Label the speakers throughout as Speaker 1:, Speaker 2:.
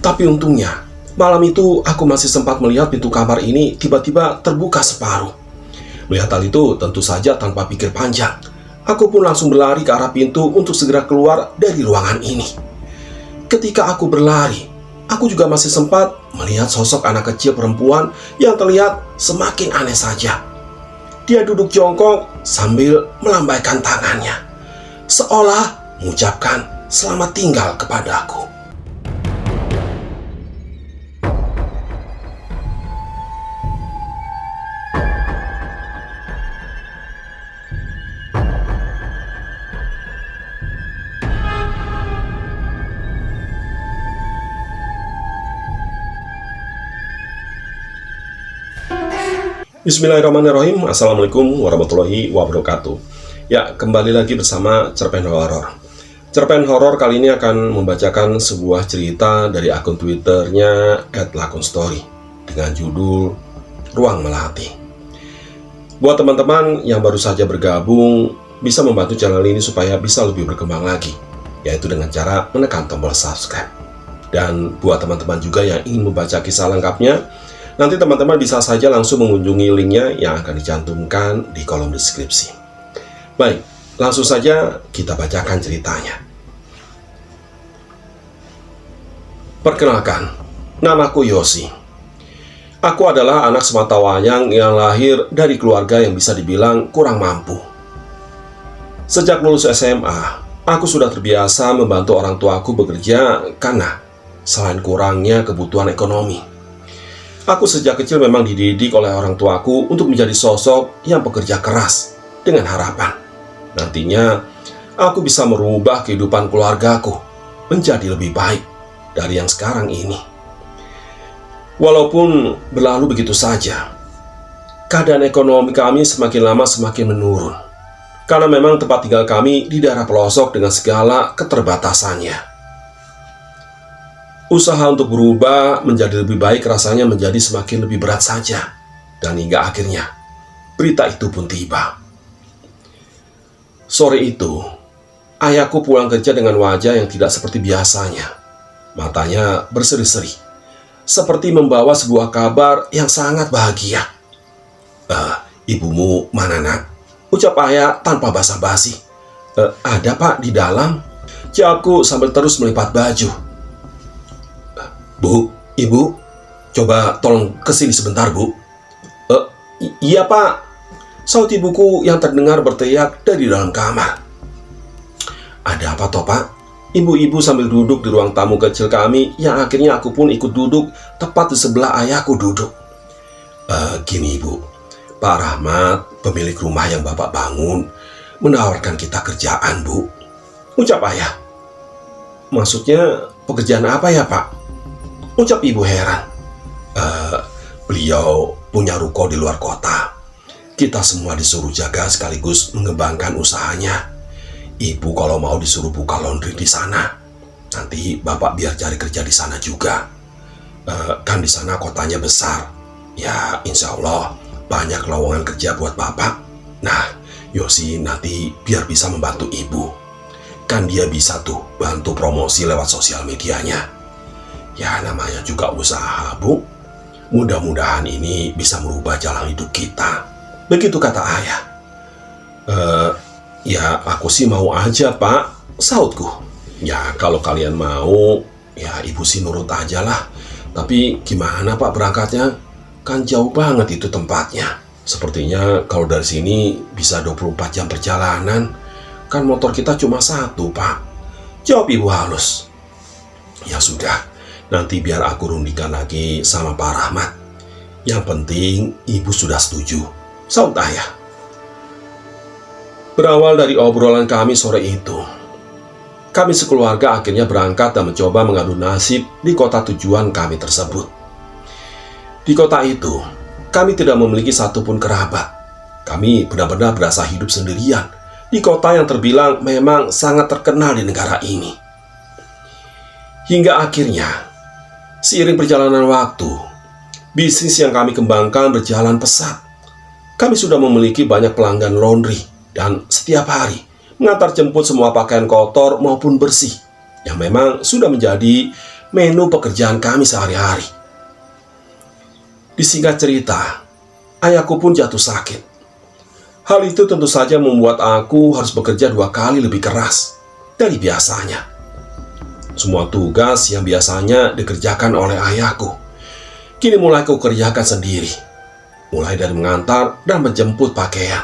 Speaker 1: Tapi untungnya, malam itu aku masih sempat melihat pintu kamar ini tiba-tiba terbuka separuh. Melihat hal itu tentu saja tanpa pikir panjang, aku pun langsung berlari ke arah pintu untuk segera keluar dari ruangan ini. Ketika aku berlari, aku juga masih sempat melihat sosok anak kecil perempuan yang terlihat semakin aneh saja. Dia duduk jongkok sambil melambaikan tangannya, seolah mengucapkan selamat tinggal kepadaku. Bismillahirrahmanirrahim. Assalamualaikum warahmatullahi wabarakatuh. Ya, kembali lagi bersama Cerpen Horor. Cerpen Horor kali ini akan membacakan sebuah cerita dari akun Twitternya @lakunstory dengan judul Ruang Melati. Buat teman-teman yang baru saja bergabung, bisa membantu channel ini supaya bisa lebih berkembang lagi, yaitu dengan cara menekan tombol subscribe. Dan buat teman-teman juga yang ingin membaca kisah lengkapnya, nanti teman-teman bisa saja langsung mengunjungi linknya yang akan dicantumkan di kolom deskripsi. Baik, langsung saja kita bacakan ceritanya. Perkenalkan, namaku Yosi. Aku adalah anak sematawayang yang lahir dari keluarga yang bisa dibilang kurang mampu. Sejak lulus SMA, aku sudah terbiasa membantu orang tuaku bekerja karena selain kurangnya kebutuhan ekonomi, aku sejak kecil memang dididik oleh orang tuaku untuk menjadi sosok yang bekerja keras dengan harapan nantinya aku bisa merubah kehidupan keluargaku menjadi lebih baik dari yang sekarang ini. Walaupun berlalu begitu saja, keadaan ekonomi kami semakin lama semakin menurun karena memang tempat tinggal kami di daerah pelosok dengan segala keterbatasannya. Usaha untuk berubah menjadi lebih baik rasanya menjadi semakin lebih berat saja. Dan hingga akhirnya, berita itu pun tiba. Sore itu, ayahku pulang kerja dengan wajah yang tidak seperti biasanya. Matanya berseri-seri, seperti membawa sebuah kabar yang sangat bahagia. Ibumu mana, nak? Ucap ayah tanpa basa-basi. Ada, Pak, di dalam. Jawabku sambil terus melipat baju. Bu, ibu, coba tolong kesini sebentar, Bu. Iya, Pak. Saut ibuku yang terdengar berteriak dari dalam kamar. Ada apa toh, Pak? Ibu-ibu sambil duduk di ruang tamu kecil kami yang akhirnya aku pun ikut duduk tepat di sebelah ayahku duduk. Gini, Ibu. Pak Rahmat, pemilik rumah yang Bapak bangun, menawarkan kita kerjaan, Bu. Ucap ayah. Maksudnya pekerjaan apa ya, Pak? Ucap ibu heran. Beliau punya ruko di luar kota. Kita semua disuruh jaga sekaligus mengembangkan usahanya. Ibu kalau mau disuruh buka laundry di sana. Nanti Bapak biar cari kerja di sana juga. Kan di sana kotanya besar. Ya, insya Allah banyak lowongan kerja buat Bapak. Nah, Yosi nanti biar bisa membantu Ibu. Kan dia bisa tuh bantu promosi lewat sosial medianya. Ya, namanya juga usaha, Bu. Mudah-mudahan ini bisa merubah jalan hidup kita. Begitu kata ayah. Ya aku sih mau aja, Pak, sautku. Ya kalau kalian mau, ya ibu sih nurut aja lah. Tapi gimana, Pak, berangkatnya? Kan jauh banget itu tempatnya. Sepertinya kalau dari sini bisa 24 jam perjalanan. Kan motor kita cuma satu, Pak. Jawab ibu halus. Ya sudah, nanti biar aku rundingkan lagi sama Pak Rahmat. Yang penting ibu sudah setuju, saut ayah. Berawal dari obrolan kami sore itu, kami sekeluarga akhirnya berangkat dan mencoba mengadu nasib di kota tujuan kami tersebut. Di kota itu, kami tidak memiliki satupun kerabat. Kami benar-benar berasa hidup sendirian di kota yang terbilang memang sangat terkenal di negara ini. Hingga akhirnya, seiring perjalanan waktu, bisnis yang kami kembangkan berjalan pesat. Kami sudah memiliki banyak pelanggan laundry dan setiap hari mengantar jemput semua pakaian kotor maupun bersih yang memang sudah menjadi menu pekerjaan kami sehari-hari. Disingkat cerita, ayahku pun jatuh sakit. Hal itu tentu saja membuat aku harus bekerja 2 kali lebih keras dari biasanya. Semua tugas yang biasanya dikerjakan oleh ayahku, kini mulai aku kerjakan sendiri. Mulai dari mengantar dan menjemput pakaian.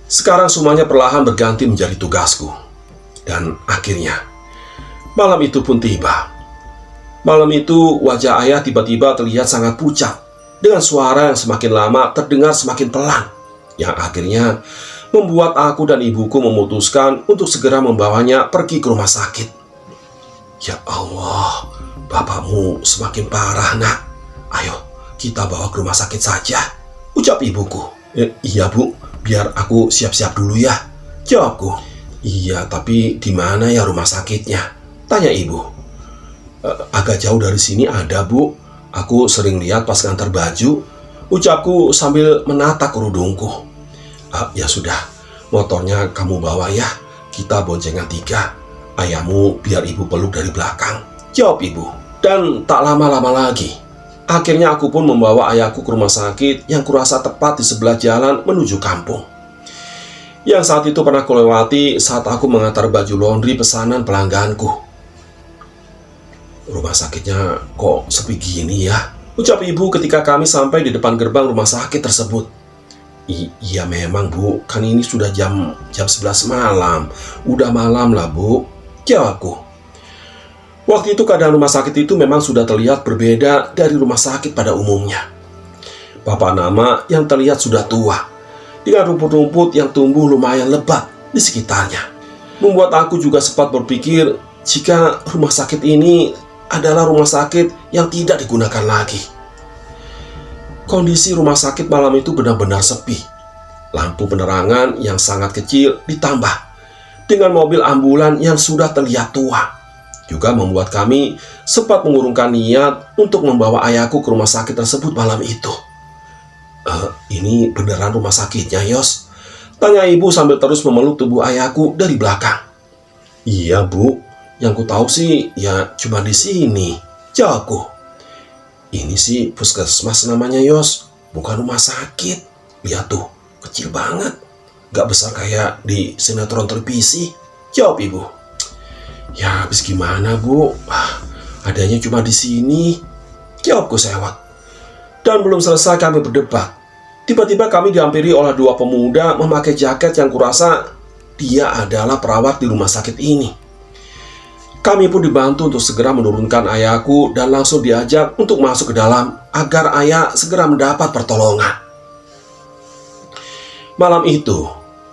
Speaker 1: Sekarang semuanya perlahan berganti menjadi tugasku. Dan akhirnya, malam itu pun tiba. Malam itu wajah ayah tiba-tiba terlihat sangat pucat, dengan suara yang semakin lama terdengar semakin pelan, yang akhirnya membuat aku dan ibuku memutuskan untuk segera membawanya pergi ke rumah sakit. Ya Allah, bapakmu semakin parah, nak. Ayo, kita bawa ke rumah sakit saja, ucap ibuku. Iya bu, biar aku siap-siap dulu ya, jawabku. Iya, tapi di mana ya rumah sakitnya? Tanya ibu. Agak jauh dari sini ada bu, aku sering lihat pas ngantar baju, ucapku sambil menata kerudungku. Ya sudah, motornya kamu bawa ya, kita boncengan 3. Ayahmu biar ibu peluk dari belakang, jawab ibu. Dan tak lama-lama lagi, akhirnya aku pun membawa ayahku ke rumah sakit yang kurasa tepat di sebelah jalan menuju kampung. Yang saat itu pernah kulewati saat aku mengantar baju laundry pesanan pelangganku. Rumah sakitnya kok sepi gini ya, ucap ibu ketika kami sampai di depan gerbang rumah sakit tersebut. Iya memang bu, kan ini sudah jam 11 malam. Udah malam lah bu, jawabku. Waktu itu keadaan rumah sakit itu memang sudah terlihat berbeda dari rumah sakit pada umumnya. Papan nama yang terlihat sudah tua, dengan rumput-rumput yang tumbuh lumayan lebat di sekitarnya, membuat aku juga sempat berpikir jika rumah sakit ini adalah rumah sakit yang tidak digunakan lagi. Kondisi rumah sakit malam itu benar-benar sepi. Lampu penerangan yang sangat kecil ditambah dengan mobil ambulan yang sudah terlihat tua juga membuat kami sempat mengurungkan niat untuk membawa ayahku ke rumah sakit tersebut malam itu. Ini beneran rumah sakitnya, Yos? Tanya ibu sambil terus memeluk tubuh ayahku dari belakang. Iya bu, yang ku tahu sih ya cuma di sini, jawabku. Ini sih puskesmas namanya, Yos, bukan rumah sakit. Lihat tuh, kecil banget, gak besar kayak di sinetron televisi, jawab ibu. Ya habis gimana bu, adanya cuma di sini, jawabku sewot. Dan belum selesai kami berdebat, tiba-tiba kami dihampiri oleh 2 pemuda memakai jaket yang kurasa dia adalah perawat di rumah sakit ini. Kami pun dibantu untuk segera menurunkan ayahku dan langsung diajak untuk masuk ke dalam agar ayah segera mendapat pertolongan. Malam itu,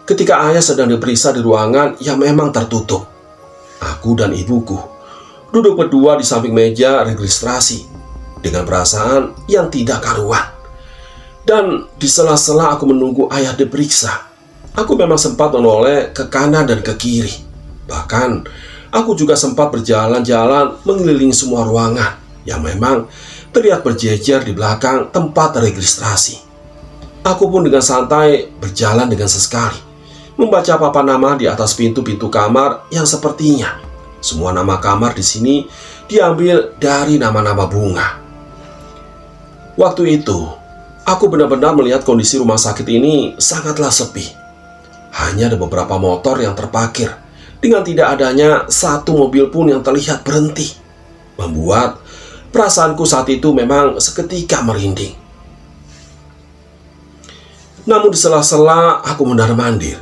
Speaker 1: ketika ayah sedang diperiksa di ruangan yang memang tertutup, aku dan ibuku duduk berdua di samping meja registrasi dengan perasaan yang tidak karuan. Dan di sela-sela aku menunggu ayah diperiksa, aku memang sempat menoleh ke kanan dan ke kiri. Bahkan aku juga sempat berjalan-jalan mengelilingi semua ruangan yang memang terlihat berjejer di belakang tempat registrasi. Aku pun dengan santai berjalan dengan sesekali, membaca papan nama di atas pintu-pintu kamar yang sepertinya semua nama kamar di sini diambil dari nama-nama bunga. Waktu itu, aku benar-benar melihat kondisi rumah sakit ini sangatlah sepi. Hanya ada beberapa motor yang terparkir, dengan tidak adanya satu mobil pun yang terlihat berhenti, membuat perasaanku saat itu memang seketika merinding. Namun di sela-sela aku mondar-mandir,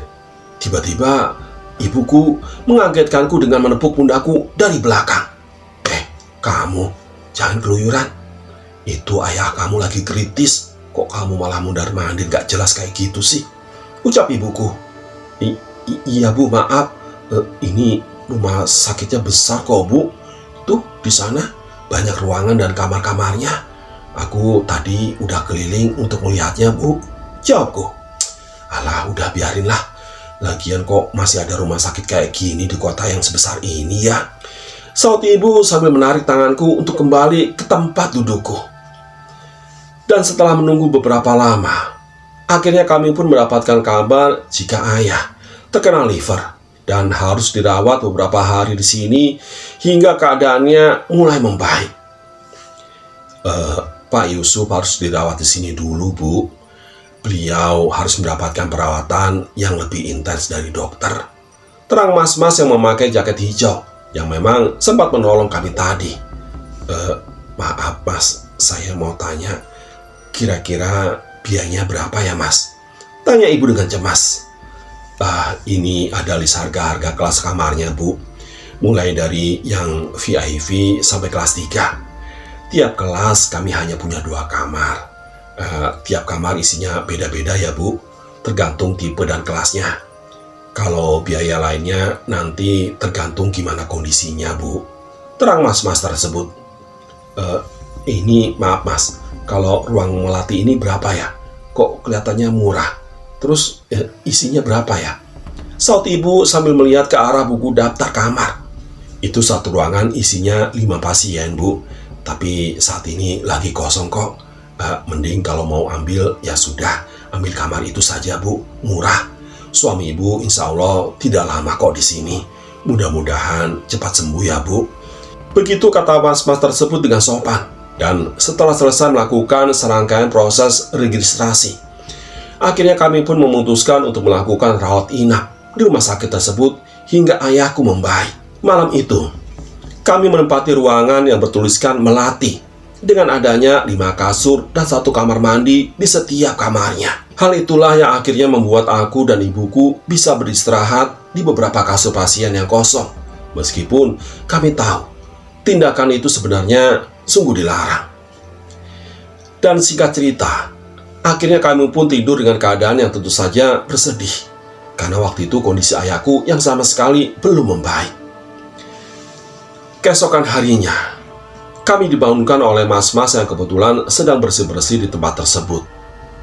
Speaker 1: tiba-tiba ibuku mengagetkanku dengan menepuk pundakku dari belakang. Kamu jangan keluyuran. Itu ayah kamu lagi kritis, kok kamu malah mondar-mandir gak jelas kayak gitu sih, ucap ibuku. Iya bu, maaf. Ini rumah sakitnya besar kok bu. Tuh di sana banyak ruangan dan kamar-kamarnya. Aku tadi udah keliling untuk melihatnya bu, jawabku. Alah udah biarinlah, lagian kok masih ada rumah sakit kayak gini di kota yang sebesar ini ya, saut ibu sambil menarik tanganku untuk kembali ke tempat dudukku. Dan setelah menunggu beberapa lama, akhirnya kami pun mendapatkan kabar jika ayah terkena liver dan harus dirawat beberapa hari di sini hingga keadaannya mulai membaik. Pak Yusuf harus dirawat di sini dulu, Bu. Beliau harus mendapatkan perawatan yang lebih intens dari dokter. Terang mas-mas yang memakai jaket hijau yang memang sempat menolong kami tadi. Maaf Mas, saya mau tanya, kira-kira biayanya berapa ya Mas? Tanya ibu dengan cemas. Ini ada list harga-harga kelas kamarnya Bu. Mulai dari yang VIP sampai kelas 3. Tiap kelas kami hanya punya 2 kamar. Tiap kamar isinya beda-beda ya Bu, tergantung tipe dan kelasnya. Kalau biaya lainnya nanti tergantung gimana kondisinya Bu. Terang mas-mas tersebut. Ini maaf Mas, kalau ruang melati ini berapa ya? Kok kelihatannya murah? Terus isinya berapa ya? Saut ibu sambil melihat ke arah buku daftar kamar. Itu satu ruangan isinya 5 pasien Bu, tapi saat ini lagi kosong kok. Mending kalau mau ambil ya sudah, ambil kamar itu saja Bu, murah. Suami ibu insya Allah tidak lama kok di sini. Mudah-mudahan cepat sembuh ya Bu. Begitu kata mas-mas tersebut dengan sopan. Dan setelah selesai melakukan serangkaian proses registrasi, akhirnya kami pun memutuskan untuk melakukan rawat inap di rumah sakit tersebut hingga ayahku membaik. Malam itu, kami menempati ruangan yang bertuliskan melati dengan adanya 5 kasur dan 1 kamar mandi di setiap kamarnya. Hal itulah yang akhirnya membuat aku dan ibuku bisa beristirahat di beberapa kasur pasien yang kosong. Meskipun kami tahu tindakan itu sebenarnya sungguh dilarang. Dan singkat cerita, akhirnya kami pun tidur dengan keadaan yang tentu saja bersedih, karena waktu itu kondisi ayahku yang sama sekali belum membaik. Keesokan harinya, kami dibangunkan oleh mas-mas yang kebetulan sedang bersih-bersih di tempat tersebut.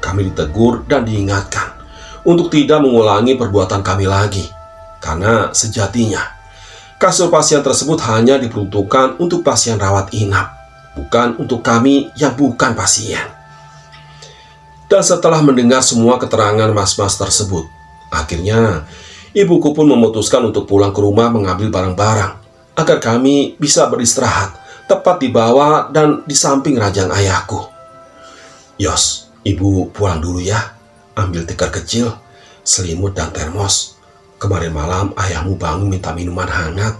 Speaker 1: Kami ditegur dan diingatkan untuk tidak mengulangi perbuatan kami lagi, karena sejatinya kasur pasien tersebut hanya diperuntukkan untuk pasien rawat inap, bukan untuk kami yang bukan pasien. Dan setelah mendengar semua keterangan mas-mas tersebut, akhirnya ibuku pun memutuskan untuk pulang ke rumah mengambil barang-barang agar kami bisa beristirahat tepat di bawah dan di samping ranjang ayahku. Yos, ibu pulang dulu ya. Ambil tikar kecil, selimut dan termos. Kemarin malam ayahmu bangun minta minuman hangat.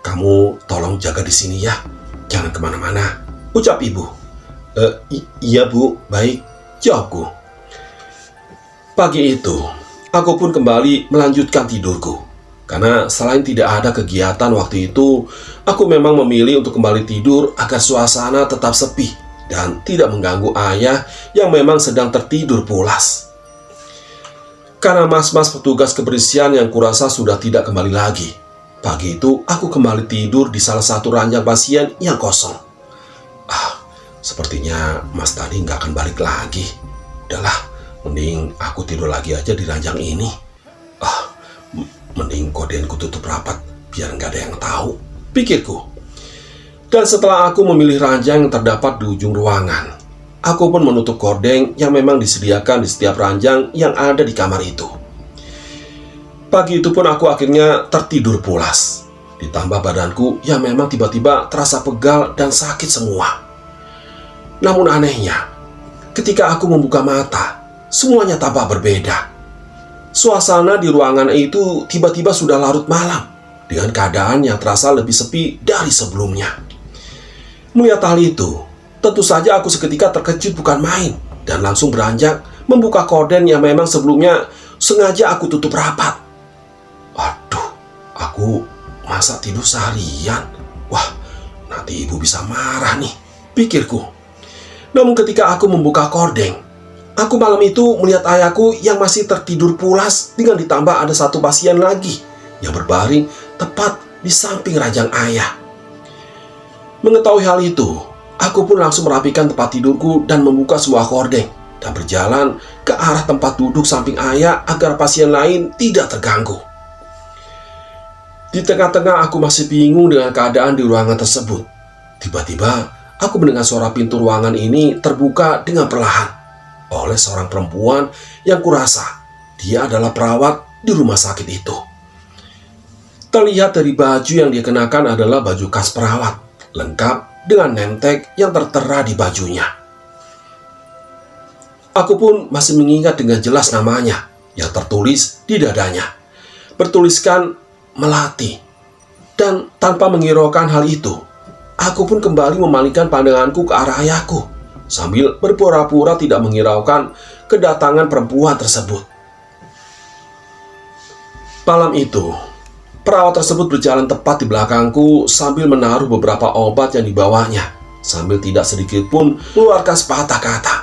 Speaker 1: Kamu tolong jaga di sini ya. Jangan kemana-mana, ucap ibu. Iya Bu, baik, jawabku. Pagi itu, aku pun kembali melanjutkan tidurku. Karena selain tidak ada kegiatan waktu itu, aku memang memilih untuk kembali tidur agar suasana tetap sepi dan tidak mengganggu ayah yang memang sedang tertidur pulas. Karena mas-mas petugas kebersihan yang kurasa sudah tidak kembali lagi, pagi itu aku kembali tidur di salah satu ranjang pasien yang kosong. Sepertinya mas tadi nggak akan balik lagi. Udahlah, mending aku tidur lagi aja di ranjang ini. Mending gordenku tutup rapat biar nggak ada yang tahu, pikirku. Dan setelah aku memilih ranjang yang terdapat di ujung ruangan, aku pun menutup gorden yang memang disediakan di setiap ranjang yang ada di kamar itu. Pagi itu pun aku akhirnya tertidur pulas, ditambah badanku yang memang tiba-tiba terasa pegal dan sakit semua. Namun anehnya, ketika aku membuka mata, semuanya tampak berbeda. Suasana di ruangan itu tiba-tiba sudah larut malam, dengan keadaan yang terasa lebih sepi dari sebelumnya. Melihat hal itu, tentu saja aku seketika terkejut bukan main, dan langsung beranjak membuka gorden yang memang sebelumnya sengaja aku tutup rapat. Aduh, aku masa tidur seharian? Wah, nanti ibu bisa marah nih, pikirku. Namun ketika aku membuka gorden, aku malam itu melihat ayahku yang masih tertidur pulas dengan ditambah ada 1 pasien lagi yang berbaring tepat di samping ranjang ayah. Mengetahui hal itu, aku pun langsung merapikan tempat tidurku dan membuka semua gorden dan berjalan ke arah tempat duduk samping ayah agar pasien lain tidak terganggu. Di tengah-tengah aku masih bingung dengan keadaan di ruangan tersebut. Tiba-tiba aku mendengar suara pintu ruangan ini terbuka dengan perlahan oleh seorang perempuan yang kurasa dia adalah perawat di rumah sakit itu. Terlihat dari baju yang dia kenakan adalah baju khas perawat, lengkap dengan name tag yang tertera di bajunya. Aku pun masih mengingat dengan jelas namanya yang tertulis di dadanya, bertuliskan Melati. Dan tanpa menghiraukan hal itu, aku pun kembali memalingkan pandanganku ke arah ayahku, sambil berpura-pura tidak menghiraukan kedatangan perempuan tersebut. Malam itu, perawat tersebut berjalan tepat di belakangku sambil menaruh beberapa obat yang dibawanya, sambil tidak sedikit pun mengeluarkan sepatah kata.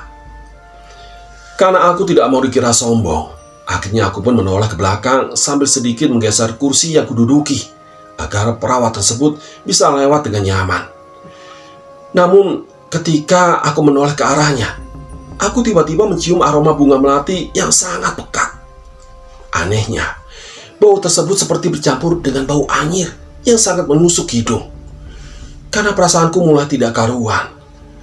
Speaker 1: Karena aku tidak mau dikira sombong, akhirnya aku pun menoleh ke belakang sambil sedikit menggeser kursi yang kududuki, agar perawat tersebut bisa lewat dengan nyaman. Namun, ketika aku menoleh ke arahnya, aku tiba-tiba mencium aroma bunga melati yang sangat pekat. Anehnya, bau tersebut seperti bercampur dengan bau anyir yang sangat menusuk hidung. Karena perasaanku mulai tidak karuan,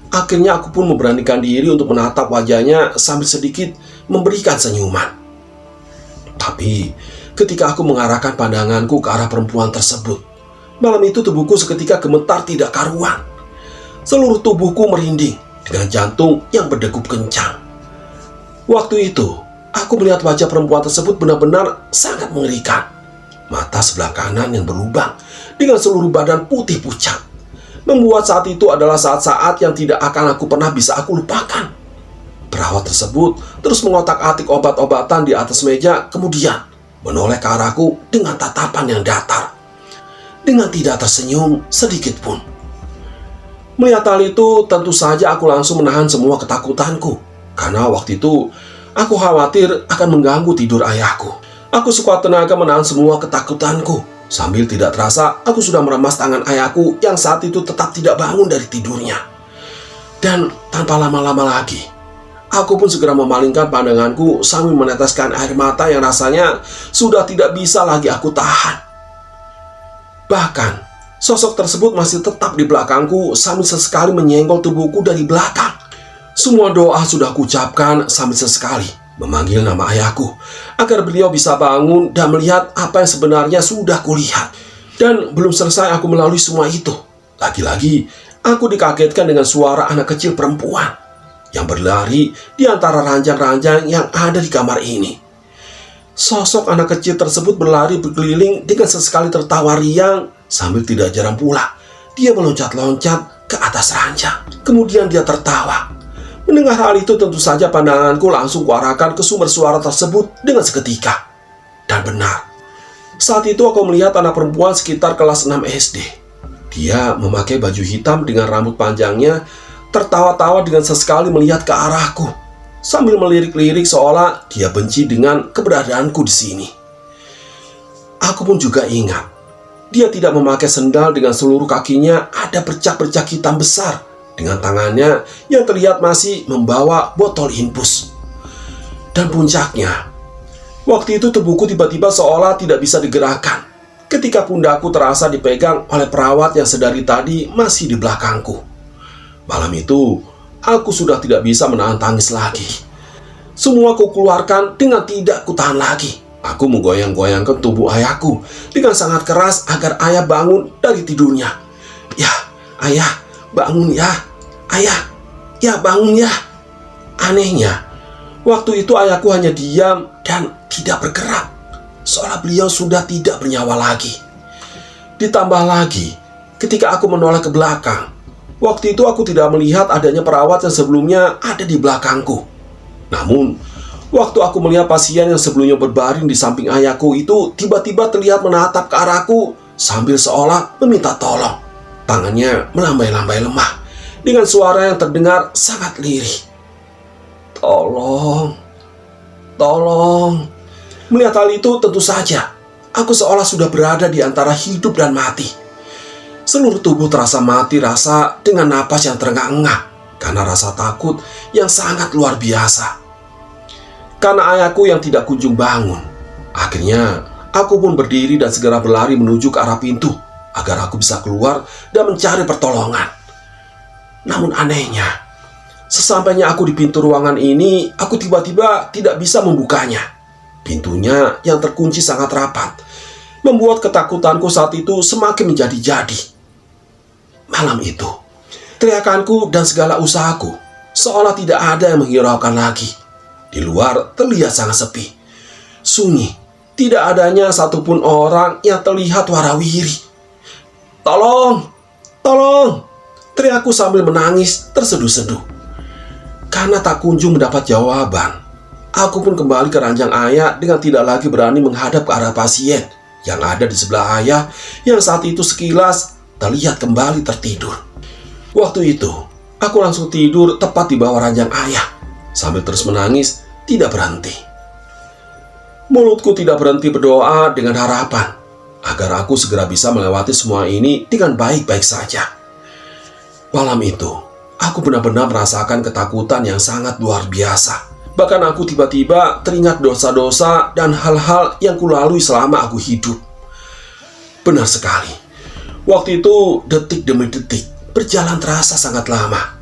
Speaker 1: akhirnya aku pun memberanikan diri untuk menatap wajahnya sambil sedikit memberikan senyuman. Tapi, ketika aku mengarahkan pandanganku ke arah perempuan tersebut, malam itu tubuhku seketika gemetar tidak karuan. Seluruh tubuhku merinding dengan jantung yang berdegup kencang. Waktu itu, aku melihat wajah perempuan tersebut benar-benar sangat mengerikan. Mata sebelah kanan yang berlubang dengan seluruh badan putih pucat, membuat saat itu adalah saat-saat yang tidak akan aku pernah bisa aku lupakan. Perawat tersebut terus mengotak-atik obat-obatan di atas meja, kemudian menoleh ke arahku dengan tatapan yang datar, dengan tidak tersenyum sedikit pun. Melihat hal itu, tentu saja aku langsung menahan semua ketakutanku, karena waktu itu aku khawatir akan mengganggu tidur ayahku. Aku sekuat tenaga menahan semua ketakutanku, sambil tidak terasa aku sudah meremas tangan ayahku yang saat itu tetap tidak bangun dari tidurnya. Dan tanpa lama-lama lagi, aku pun segera memalingkan pandanganku sambil meneteskan air mata yang rasanya sudah tidak bisa lagi aku tahan. Bahkan, sosok tersebut masih tetap di belakangku sambil sesekali menyenggol tubuhku dari belakang. Semua doa sudah kuucapkan sambil sesekali memanggil nama ayahku, agar beliau bisa bangun dan melihat apa yang sebenarnya sudah kulihat. Dan belum selesai aku melalui semua itu, lagi-lagi aku dikagetkan dengan suara anak kecil perempuan yang berlari di antara ranjang-ranjang yang ada di kamar ini. Sosok anak kecil tersebut berlari berkeliling dengan sesekali tertawa riang, sambil tidak jarang pula dia meloncat-loncat ke atas ranjang. Kemudian dia tertawa. Mendengar hal itu, tentu saja pandanganku langsung kuarahkan ke sumber suara tersebut dengan seketika. Dan benar, saat itu aku melihat anak perempuan sekitar kelas 6 SD. Dia memakai baju hitam dengan rambut panjangnya, tertawa-tawa dengan sesekali melihat ke arahku, sambil melirik-lirik seolah dia benci dengan keberadaanku di sini. Aku pun juga ingat, dia tidak memakai sendal, dengan seluruh kakinya ada bercak-bercak hitam besar, dengan tangannya yang terlihat masih membawa botol infus. Dan puncaknya, waktu itu tubuhku tiba-tiba seolah tidak bisa digerakkan, ketika pundakku terasa dipegang oleh perawat yang sedari tadi masih di belakangku. Malam itu, aku sudah tidak bisa menahan tangis lagi. Semua ku keluarkan dengan tidak kutahan lagi. Aku menggoyang-goyangkan tubuh ayahku dengan sangat keras agar ayah bangun dari tidurnya. Ya, ayah, bangun ya. Ayah, ya bangun ya. Anehnya, waktu itu ayahku hanya diam dan tidak bergerak, seolah beliau sudah tidak bernyawa lagi. Ditambah lagi, ketika aku menoleh ke belakang, waktu itu aku tidak melihat adanya perawat yang sebelumnya ada di belakangku. Namun, waktu aku melihat pasien yang sebelumnya berbaring di samping ayahku itu tiba-tiba terlihat menatap ke arahku sambil seolah meminta tolong. Tangannya melambai-lambai lemah dengan suara yang terdengar sangat lirih. Tolong, tolong. Melihat hal itu, tentu saja aku seolah sudah berada di antara hidup dan mati. Seluruh tubuh terasa mati rasa dengan napas yang terengah-engah karena rasa takut yang sangat luar biasa. Karena ayahku yang tidak kunjung bangun, akhirnya aku pun berdiri dan segera berlari menuju ke arah pintu agar aku bisa keluar dan mencari pertolongan. Namun anehnya, sesampainya aku di pintu ruangan ini, aku tiba-tiba tidak bisa membukanya. Pintunya yang terkunci sangat rapat membuat ketakutanku saat itu semakin menjadi-jadi. Malam itu, teriakanku dan segala usahaku seolah tidak ada yang menghiraukan lagi. Di luar terlihat sangat sepi, sunyi, tidak adanya satupun orang yang terlihat warawiri. "Tolong! Tolong!" teriakku sambil menangis terseduh-seduh. Karena tak kunjung mendapat jawaban, aku pun kembali ke ranjang ayah dengan tidak lagi berani menghadap ke arah pasien yang ada di sebelah ayah yang saat itu sekilas terlihat kembali tertidur. Waktu itu, aku langsung tidur tepat di bawah ranjang ayah sambil terus menangis tidak berhenti. Mulutku tidak berhenti berdoa dengan harapan agar aku segera bisa melewati semua ini dengan baik-baik saja. Malam itu, aku benar-benar merasakan ketakutan yang sangat luar biasa. Bahkan aku tiba-tiba teringat dosa-dosa dan hal-hal yang kulalui selama aku hidup. Benar sekali, waktu itu detik demi detik berjalan terasa sangat lama.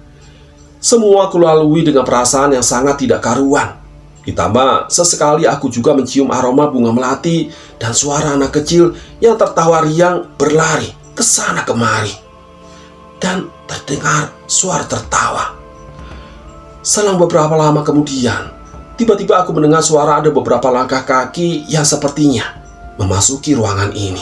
Speaker 1: Semua kulalui dengan perasaan yang sangat tidak karuan. Ditambah sesekali aku juga mencium aroma bunga melati dan suara anak kecil yang tertawa riang berlari ke sana kemari. Dan terdengar suara tertawa. Selang beberapa lama kemudian, tiba-tiba aku mendengar suara ada beberapa langkah kaki yang sepertinya memasuki ruangan ini.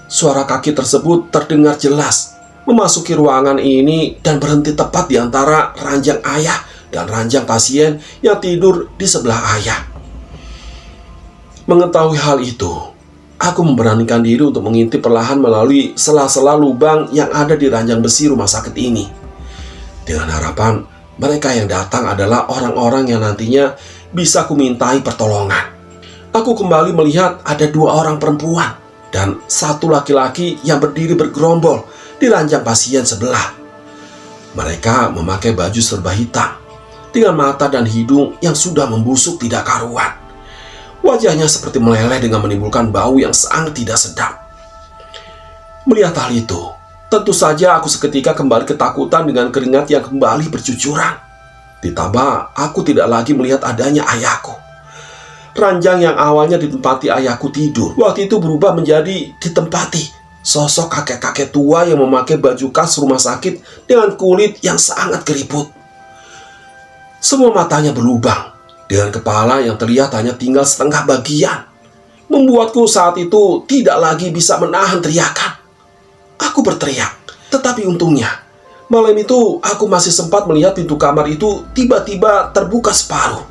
Speaker 1: Suara kaki tersebut terdengar jelas memasuki ruangan ini dan berhenti tepat di antara ranjang ayah dan ranjang pasien yang tidur di sebelah ayah. Mengetahui hal itu, aku memberanikan diri untuk mengintip perlahan melalui sela-sela lubang yang ada di ranjang besi rumah sakit ini. Dengan harapan mereka yang datang adalah orang-orang yang nantinya bisa kumintai pertolongan. Aku kembali melihat ada 2 orang perempuan dan 1 laki-laki yang berdiri bergerombol di ranjang pasien sebelah. Mereka memakai baju serba hitam dengan mata dan hidung yang sudah membusuk tidak karuan. Wajahnya seperti meleleh dengan menimbulkan bau yang sangat tidak sedap. Melihat hal itu, tentu saja aku seketika kembali ketakutan dengan keringat yang kembali bercucuran. Ditambah aku tidak lagi melihat adanya ayahku. Ranjang yang awalnya ditempati ayahku tidur, waktu itu berubah menjadi ditempati sosok kakek-kakek tua yang memakai baju khas rumah sakit dengan kulit yang sangat keriput. Semua matanya berlubang, dengan kepala yang terlihat hanya tinggal setengah bagian. Membuatku saat itu tidak lagi bisa menahan teriakan. Aku berteriak, tetapi untungnya malam itu aku masih sempat melihat pintu kamar itu tiba-tiba terbuka separuh.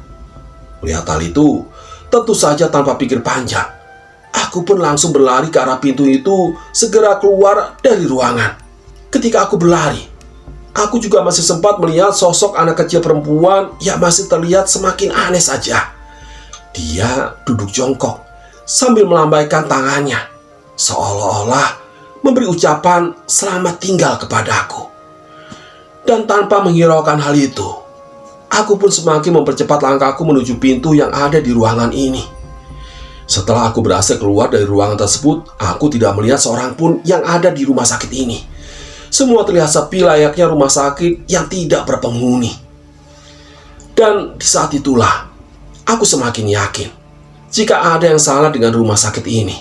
Speaker 1: Melihat hal itu, tentu saja tanpa pikir panjang, aku pun langsung berlari ke arah pintu itu, segera keluar dari ruangan. Ketika aku berlari, aku juga masih sempat melihat sosok anak kecil perempuan yang masih terlihat semakin aneh saja. Dia duduk jongkok sambil melambaikan tangannya, seolah-olah memberi ucapan selamat tinggal kepadaku. Dan tanpa menghiraukan hal itu, aku pun semakin mempercepat langkahku menuju pintu yang ada di ruangan ini. Setelah aku berhasil keluar dari ruangan tersebut, aku tidak melihat seorang pun yang ada di rumah sakit ini. Semua terlihat sepi layaknya rumah sakit yang tidak berpenghuni. Dan di saat itulah, aku semakin yakin jika ada yang salah dengan rumah sakit ini.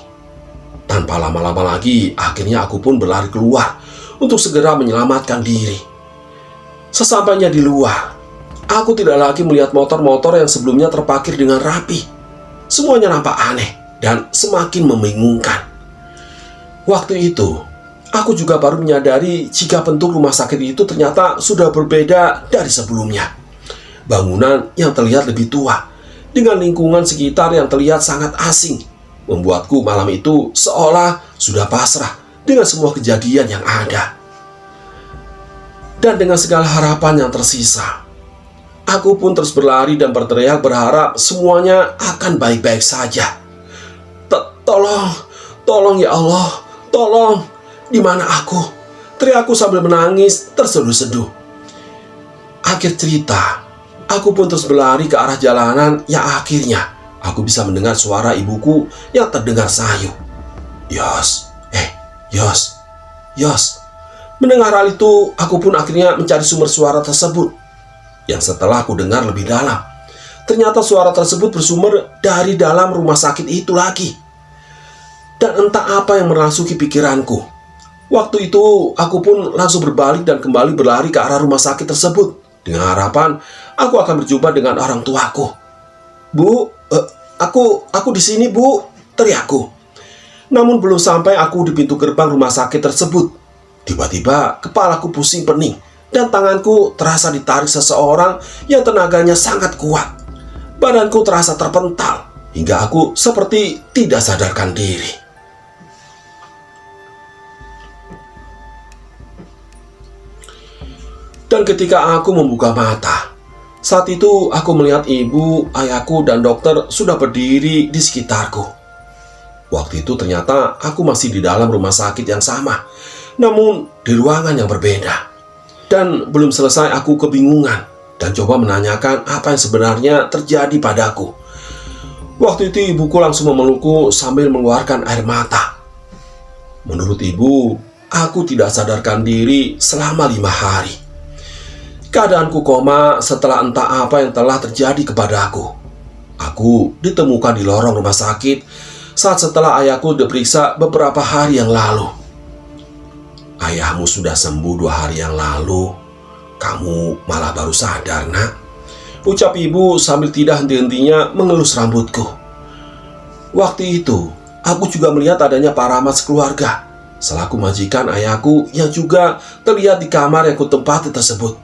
Speaker 1: Tanpa lama-lama lagi, akhirnya aku pun berlari keluar untuk segera menyelamatkan diri. Sesampainya di luar, aku tidak lagi melihat motor-motor yang sebelumnya terparkir dengan rapi. Semuanya nampak aneh dan semakin membingungkan. Waktu itu, aku juga baru menyadari jika bentuk rumah sakit itu ternyata sudah berbeda dari sebelumnya. Bangunan yang terlihat lebih tua, dengan lingkungan sekitar yang terlihat sangat asing, membuatku malam itu seolah sudah pasrah dengan semua kejadian yang ada. Dan dengan segala harapan yang tersisa, aku pun terus berlari dan berteriak berharap semuanya akan baik-baik saja. Tolong ya Allah, tolong. Di mana aku? Teriakku sambil menangis terseduh-seduh. Akhir cerita, aku pun terus berlari ke arah jalanan yang akhirnya aku bisa mendengar suara ibuku yang terdengar sayu. Yos. Mendengar hal itu, aku pun akhirnya mencari sumber suara tersebut. Yang setelah aku dengar lebih dalam, ternyata suara tersebut bersumber dari dalam rumah sakit itu lagi. dan entah apa yang merasuki pikiranku. Waktu itu aku pun langsung berbalik dan kembali berlari ke arah rumah sakit tersebut dengan harapan aku akan berjumpa dengan orang tuaku. "Bu, aku di sini, Bu," teriakku. Namun belum sampai aku di pintu gerbang rumah sakit tersebut, tiba-tiba kepalaku pusing pening dan tanganku terasa ditarik seseorang yang tenaganya sangat kuat. Badanku terasa terpental hingga aku seperti tidak sadarkan diri. Dan ketika aku membuka mata, saat itu aku melihat ibu, ayahku, dan dokter sudah berdiri di sekitarku. Waktu itu ternyata aku masih di dalam rumah sakit yang sama, namun di ruangan yang berbeda. Dan belum selesai aku kebingungan dan coba menanyakan apa yang sebenarnya terjadi padaku. Waktu itu ibuku langsung memelukku sambil mengeluarkan air mata. Menurut ibu, aku tidak sadarkan diri selama 5 hari. Keadaanku koma setelah entah apa yang telah terjadi kepadaku. Aku ditemukan di lorong rumah sakit saat setelah ayahku diperiksa beberapa hari yang lalu. "Ayahmu sudah sembuh 2 hari yang lalu. Kamu malah baru sadar, Nak," ucap ibu sambil tidak henti-hentinya mengelus rambutku. Waktu itu, aku juga melihat adanya Pak Rahmat sekeluarga, selaku majikan ayahku yang juga terlihat di kamar yang kutempati tersebut.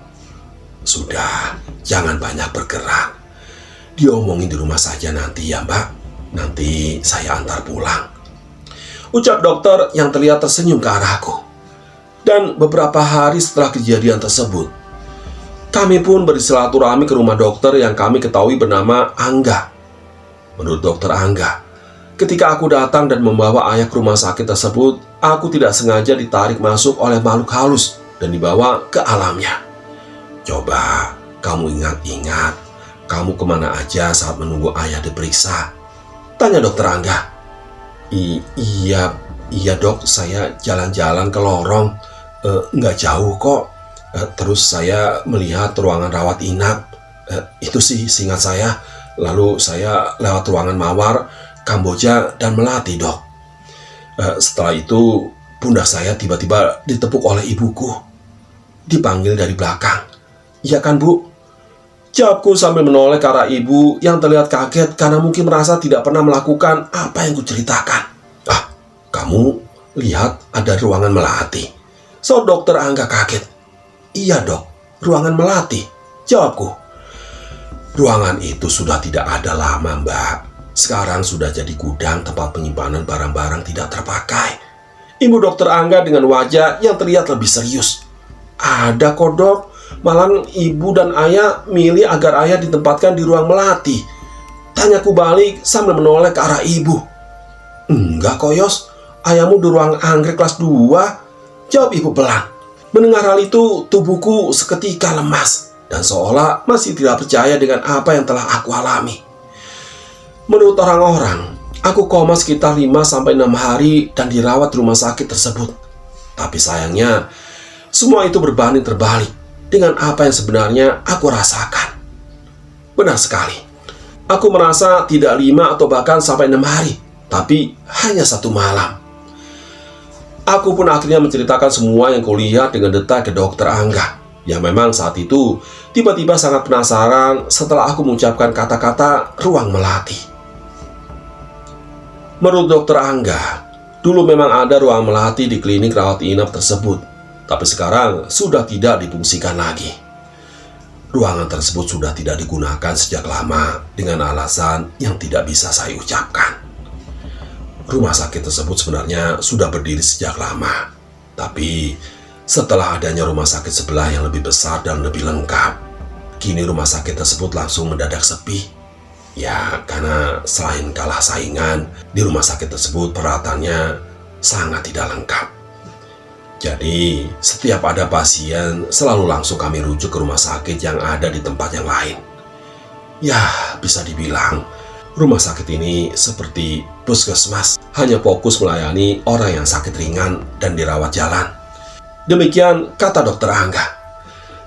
Speaker 1: "Sudah, jangan banyak bergerak. Diomongin di rumah saja nanti ya, Mbak. Nanti saya antar pulang," ucap dokter yang terlihat tersenyum ke arahku. Dan beberapa hari setelah kejadian tersebut, kami pun bersilaturahmi ke rumah dokter yang kami ketahui bernama Angga. Menurut dokter Angga, ketika aku datang dan membawa ayah ke rumah sakit tersebut, aku tidak sengaja ditarik masuk oleh makhluk halus dan dibawa ke alamnya. "Coba kamu ingat-ingat, kamu kemana aja saat menunggu ayah diperiksa?" tanya dokter Angga. Iya dok, saya jalan-jalan ke lorong, nggak jauh kok. Terus saya melihat ruangan rawat inap, itu sih seingat saya. Lalu saya lewat ruangan mawar, Kamboja, dan Melati dok. Setelah itu pundak saya tiba-tiba ditepuk oleh ibuku. Dipanggil dari belakang. "Iya kan Bu?" jawabku sambil menoleh ke arah ibu yang terlihat kaget karena mungkin merasa tidak pernah melakukan apa yang kuceritakan. "Kamu lihat ada ruangan Melati?" So dokter Angga kaget. "Iya dok, ruangan Melati," jawabku. "Ruangan itu sudah tidak ada lama Mbak. Sekarang sudah jadi gudang tempat penyimpanan barang-barang tidak terpakai," ibu dokter Angga dengan wajah yang terlihat lebih serius. "Ada kok dok, malah ibu dan ayah milih agar ayah ditempatkan di ruang Melati," tanyaku balik sambil menoleh ke arah ibu. "Enggak kok Yos, ayahmu di ruang anggrek kelas 2, jawab ibu pelan. Mendengar hal itu, tubuhku seketika lemas dan seolah masih tidak percaya dengan apa yang telah aku alami. Menurut orang-orang, aku koma sekitar 5-6 hari dan dirawat di rumah sakit tersebut. Tapi sayangnya, semua itu berbanding terbalik dengan apa yang sebenarnya aku rasakan. Benar sekali, aku merasa tidak 5 atau bahkan sampai 6 hari, tapi hanya 1 malam. Aku pun akhirnya menceritakan semua yang kulihat dengan detail ke dokter Angga, yang memang saat itu tiba-tiba sangat penasaran setelah aku mengucapkan kata-kata ruang Melati. Menurut dokter Angga, dulu memang ada ruang Melati di klinik rawat inap tersebut, tapi sekarang sudah tidak difungsikan lagi. Ruangan tersebut sudah tidak digunakan sejak lama dengan alasan yang tidak bisa saya ucapkan. Rumah sakit tersebut sebenarnya sudah berdiri sejak lama, tapi setelah adanya rumah sakit sebelah yang lebih besar dan lebih lengkap, kini rumah sakit tersebut langsung mendadak sepi. Ya, karena selain kalah saingan, di rumah sakit tersebut peralatannya sangat tidak lengkap. Jadi, setiap ada pasien, selalu langsung kami rujuk ke rumah sakit yang ada di tempat yang lain. Ya, bisa dibilang, rumah sakit ini seperti puskesmas, hanya fokus melayani orang yang sakit ringan dan dirawat jalan. Demikian kata dokter Angga.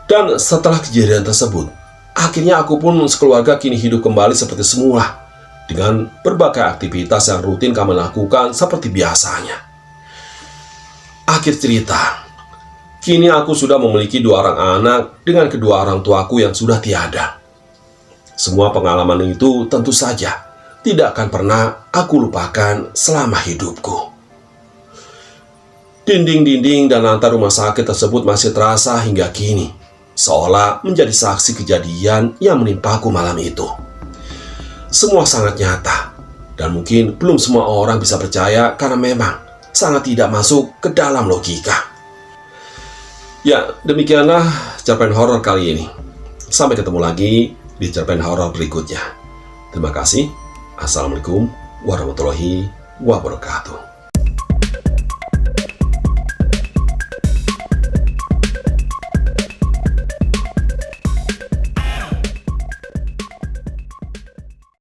Speaker 1: Dan setelah kejadian tersebut, akhirnya aku pun sekeluarga kini hidup kembali seperti semula. dengan berbagai aktivitas yang rutin kami lakukan seperti biasanya. Akhir cerita, kini aku sudah memiliki 2 orang anak dengan kedua orang tuaku yang sudah tiada. Semua pengalaman itu tentu saja tidak akan pernah aku lupakan selama hidupku. Dinding-dinding dan lantai rumah sakit tersebut masih terasa hingga kini, seolah menjadi saksi kejadian yang menimpaku malam itu. Semua sangat nyata, dan mungkin belum semua orang bisa percaya karena memang sangat tidak masuk ke dalam logika. Ya, demikianlah cerpen horor kali ini. Sampai ketemu lagi di cerpen horor berikutnya. Terima kasih. Assalamualaikum warahmatullahi wabarakatuh.